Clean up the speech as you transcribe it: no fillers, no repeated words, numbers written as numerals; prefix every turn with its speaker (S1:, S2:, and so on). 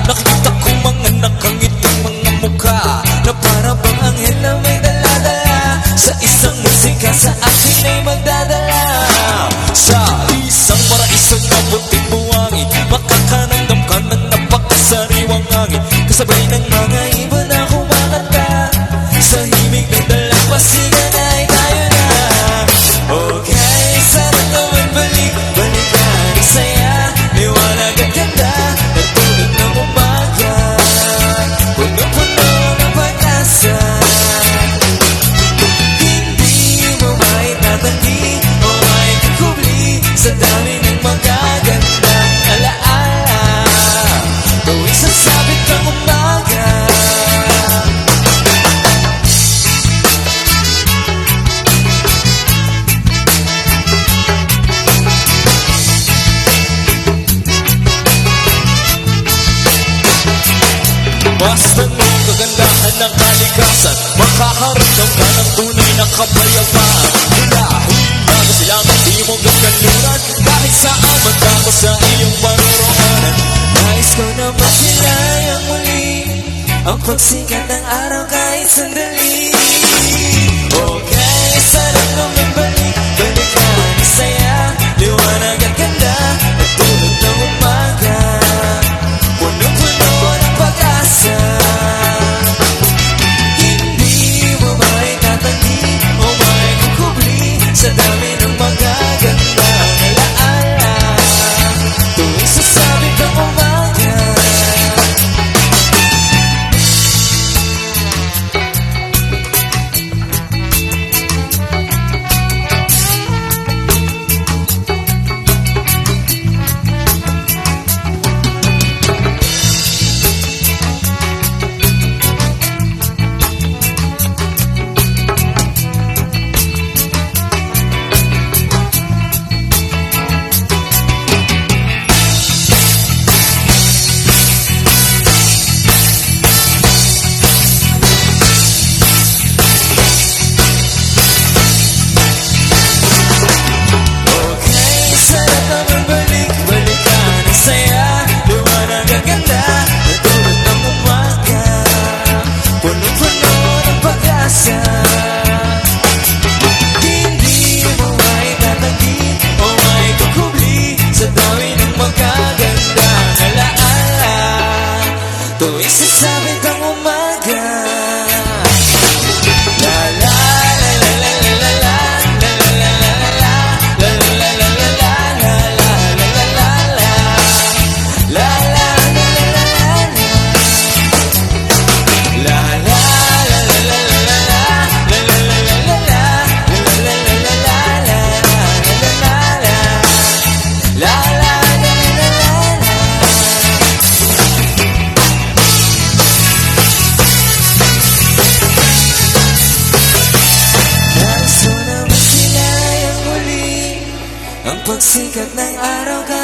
S1: Nakita ko mga nakangitang mga mukha na para bang anghel na may dala-dala. Sa isang musika sa akin ay magdadala. Sa isang paraisang mabuting buwangin, makakanandam ka ng napakasariwang hangin. Kasabay ng mga ibon na kumakanta sa himig ng dalampasigan ay tayo na. Okay, sana naman balik-balikan ang saya, liwanag at ganda. Sa dami ng magagandang alaala, tuwing sasabit ng umaga. Basta nung kagandahan ng kalikasan, makakaramdam ka ng tunay na kapayapaan. Hula silangan di mo gagaliran, kahit saan man ako sa iyong paroroonan. Nais ko na masilayang muli ang pagsikat ng araw kahit sandali. Okay, sarap naman balik-balikan ang saya, liwanag at ganda at tulog ng umaga. Punong-puno ng pag-asa, hindi mo maitatanggi o maikukubli sa dami ng magagandang alaala, tuwing sasabit ng umaga. Tuwing sasabit ang umaga, la la la la la la la la la la la la la la la la la pagsikat ng araw.